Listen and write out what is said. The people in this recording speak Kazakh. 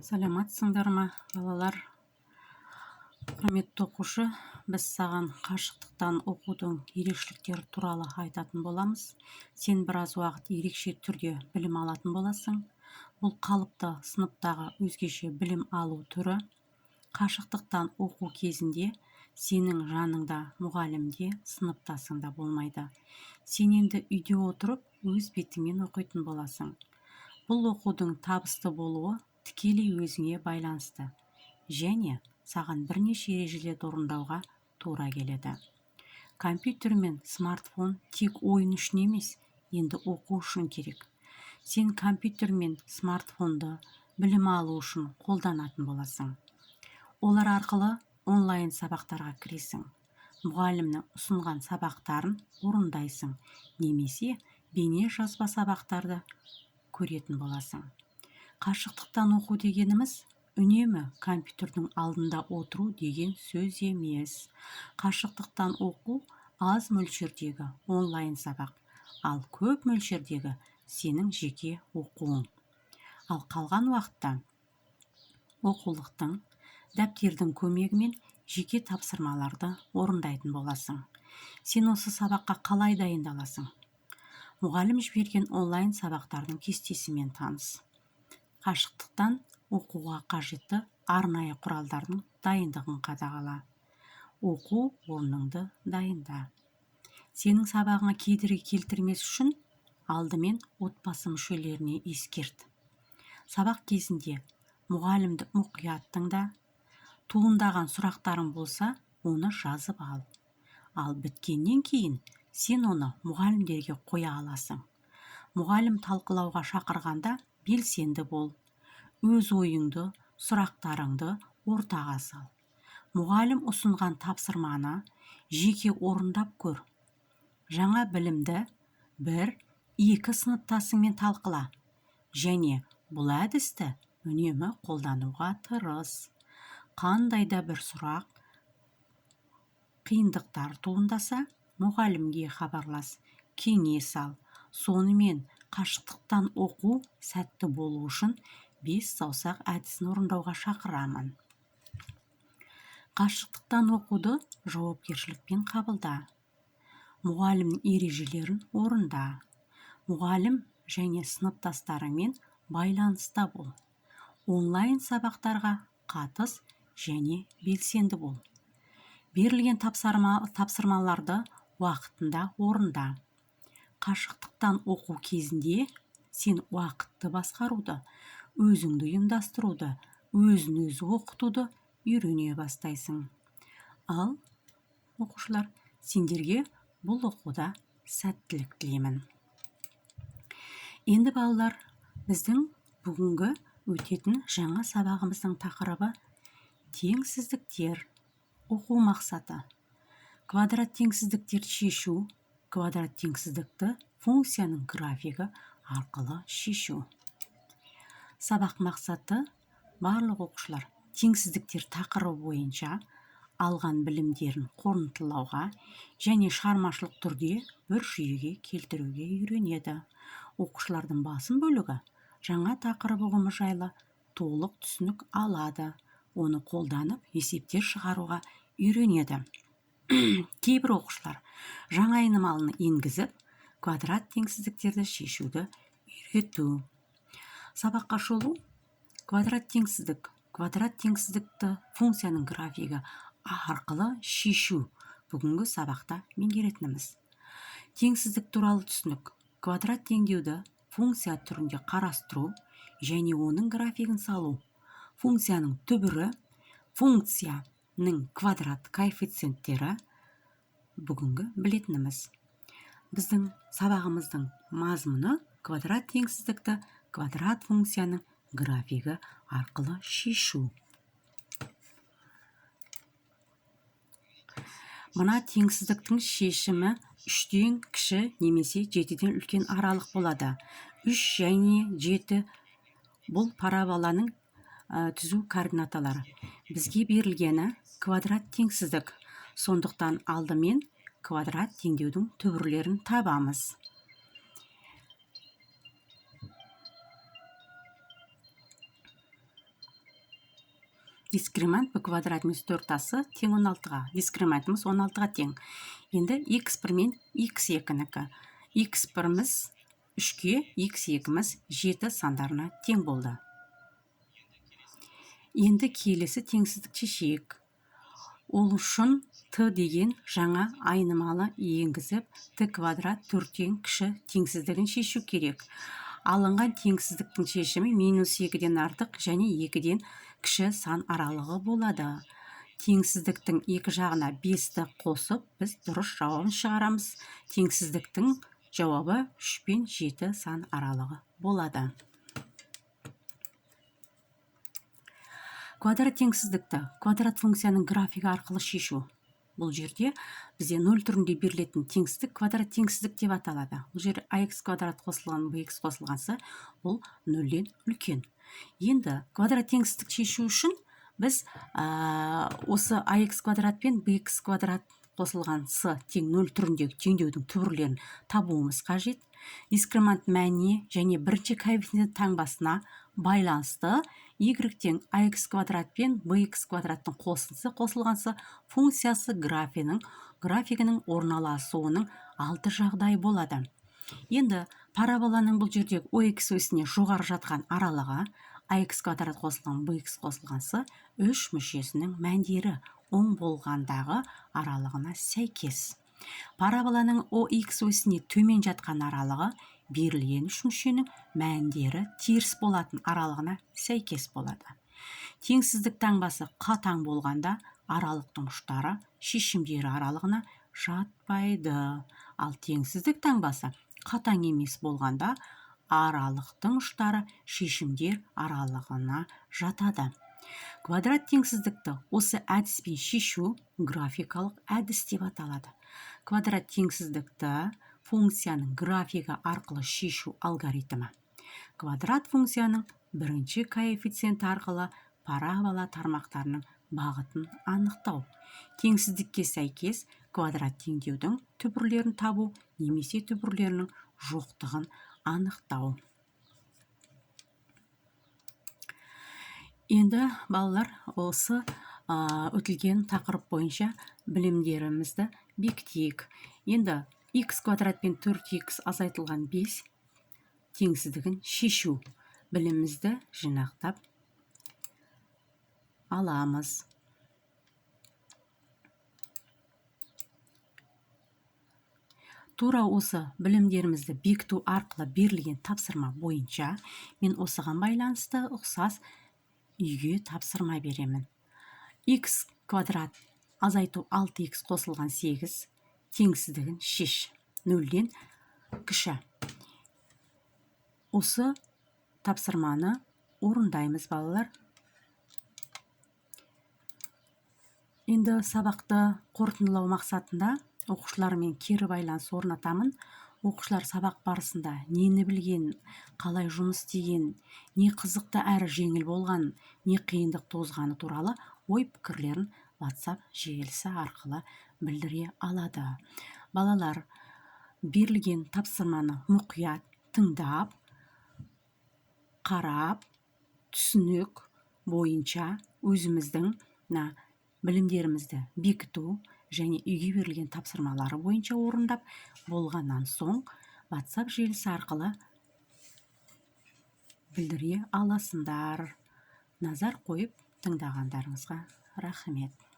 Саламатсыңдар ма, балалар? Құрметті оқушы, біз саған қашықтықтан оқудың ерекшеліктері туралы айтатын боламыз. Сен біраз уақыт ерекше түрде білім алатын боласың. Бұл қалыпты сыныптағы өзгеше білім алу түрі. Қашықтықтан оқу кезінде сенің жаныңда мұғалімде, сыныптасыңда болмайды. Сен енді үйде отырып өз бетіңмен оқитын боласың. Бұл оқудың табысты болуы тікелей өзіңе байланысты және саған бірнеше ережелерді орындауға тура келеді. Компьютер мен смартфон тек ойын үшін емес, енді оқу үшін керек. Сен компьютер мен смартфонды білім алу үшін қолданатын боласың. Олар арқылы онлайн сабақтарға кіресің. Мұғалімнің ұсынған сабақтарын орындайсың, немесе бейне жазба сабақтарды көретін боласың. Қашықтықтан оқу дегеніміз үнемі компьютердің алдында отыру деген сөз емес. Қашықтықтан оқу аз мөлшердегі онлайн сабақ, ал көп мөлшердегі сенің жеке оқуың. Ал қалған уақытта оқулықтың, дәптердің көмегімен жеке тапсырмаларды орындайтын боласың. Сен осы сабаққа қалай дайындаласың? Мұғалім жіберген онлайн сабақтардың кестесімен таныс. Қашықтықтан оқуға қажетті арнайы құралдардың дайындығын қадағала. Оқу орныңды дайында. Сенің сабағыңа кедергі келтірмес үшін алдымен отбасы мүшелеріне ескерт. Сабақ кезінде мұғалімді мұқият тыңда. Туындаған сұрақтарың болса, оны жазып ал. Ал біткеннен кейін сен оны мұғалімдерге қоя аласың. Мұғалім талқылауға шақырғанда белсенді бол. Өз ойыңды, сұрақтарыңды ортаға сал. Мұғалім ұсынған тапсырманы жеке орындап көр. Жаңа білімді 1-2 сыныптасыңмен талқыла. Және бұл әдісті үнемі қолдануға тырыс. Қандай да бір сұрақ, қиындықтар туындаса, мұғалімге хабарлас, кеңес ал. Сонымен қашықтықтан оқу сәтті болу үшін 5 саусақ әдісін орындауға шақырамын. Қашықтықтан оқуды жауапкершілікпен қабылда. Мұғалімнің ережелерін орында. Мұғалім және сыныптастарыңмен байланыста бол. Онлайн сабақтарға қатыс және белсенді бол. Берілген тапсырмаларды уақытында орында. Қашықтықтан оқу кезінде сен уақытты басқаруды, өзіңді ұйымдастыруды, өзін-өзі оқытуды үйрене бастайсың. Ал оқушылар, сендерге бұл оқуда сәттілік тілеймін. Енді балалар, біздің бүгінгі өтетін жаңа сабағымыздың тақырыбы теңсіздіктер. Оқу мақсаты: квадрат теңсіздіктерді шешу, квадрат теңсіздікті функцияның графигі арқылы шешу. Сабақ мақсаты: барлық оқушылар теңсіздіктер тақырыбы бойынша алған білімдерін қорытындылауға және шығармашылық түрде бір жүйеге келтіруге үйренеді. Оқушылардың басым бөлігі жаңа тақырып ұғымы жайлы толық түсінік алады. Оны қолданып есептер шығаруға үйренеді. Кейбір оқушылар жаңа айнымалыны енгізіп, квадрат теңсіздіктерді шешуді үйрету. Сабаққа шолу: квадрат теңсіздікті функцияның графигі арқылы шешу бүгінгі сабақта меңгеретініміз. Теңсіздік туралы түсінік: квадрат теңдеуді функция түрінде қарастыру және оның графигін салу. Функцияның түбірі, функцияның квадрат коэффициенттері бүгінгі білетініміз. Біздің сабағымыздың мазмұны квадрат теңсіздікті квадрат функцияның графигі арқылы шешу. Мына теңсіздіктің шешімі 3-тен кіші немесе 7-ден үлкен аралық болады. 3 және 7 бұл параболаның түзу координаталары. Бізге берілгені квадрат теңсіздік. Сондықтан алдымен квадрат теңдеудің түбірлерін табамыз. дискриминант b квадрат минус 4ac тең 16-ға. Дискриминантымыз 16-ға тең. Енді x1 мен x2-нікі. x1-міз 3-ге, x2-міз 7 сандарына тең болды. Енді келесі теңсіздік шешейік. Ол үшін t деген жаңа айнымалы енгізіп, t квадрат 4-тен кіші теңсіздігін шешу керек. Алынған теңсіздіктің шешімі минус 2-ден артық және 2-ден кіші сан аралығы болады. Теңсіздіктің екі жағына 5-ті қосып, біз дұрыс жауабын шығарамыз. Теңсіздіктің жауабы 3 пен 7 сан аралығы болады. Квадрат теңсіздікті квадрат функцияның графигі арқылы шешу. Бұл жерде бізде 0 түрінде берілетін теңсіздік квадрат теңсіздік деп аталады. Бұл жер ax квадрат қосылған bx қосылғансы бұл 0-ден үлкен. Енді квадрат теңсіздік шешу үшін біз осы ax квадрат пен bx квадрат қосылған с тең 0 түріндегі теңдеудің түбірлерін табуымыз қажет. Дискриминант мәніне және бірінші коэффициент таңбасына байланысты y тең ax квадрат пен bx квадраттың қосындысы қосылғансы функциясы графигінің орналасуының 6 жағдай болады. Енді параболаның бұл жердегі ox осіне жоғары жатқан аралығы ax квадрат қосылған bx қосылғансы 3 мүшесінің мәндері оң болғандағы аралығына сәйкес. Параболаның ox осіне төмен жатқан аралығы берілген 3 мүшенің мәндері теріс болатын аралығына сәйкес болады. Теңсіздік таңбасы қатаң болғанда аралықтың ұштары шешімдері аралығына жатпайды. Ал теңсіздік таңбасы қатаң емес болғанда аралықтың ұштары шешімдер аралығына жатады. Квадрат теңсіздікті осы әдіспен шешу графикалық әдіс деп аталады. Квадрат теңсіздікті функцияның графигі арқылы шешу алгоритмі. Квадрат функцияның бірінші коэффициенті арқылы парабола тармақтарының бағытын анықтау. Теңсіздікке сәйкес квадрат теңдеудің түбірлерін табу немесе түбірлерінің жоқтығын анықтау. Енді балалар осы өтілген тақырып бойынша білімдерімізді бекітейік. Енді x квадрат пен 4x азайтылған 5 теңсіздігін шешу білімімізді жинақтап аламыз. Тура осы білімдерімізді бекіту арқылы берілген тапсырма бойынша мен осыған байланысты ұқсас үйге тапсырма беремін. X квадрат азайту 6x қосылған 8 теңсіздігін шеш. 0-ден кіші. Осы тапсырманы орындаймыз балалар. Енді сабақты қорытындылау мақсатында оқушылармен кері байланыс орнатамын. Оқушылар сабақ барысында нені білген, қалай жұмыс істеген, не қызықты әрі жеңіл болған, не қиындық туғызғаны туралы ой пікірлерін WhatsApp желісі арқылы білдіре алады. Балалар берілген тапсырманы мұқият тыңдап, қарап, түсінік бойынша өзіміздің білімдерімізді бекіту және үйге берілген тапсырмалары бойынша орындап болғаннан соң WhatsApp желісі арқылы білдіре аласыңдар. Назар қойып тыңдағандарыңызға рахмет.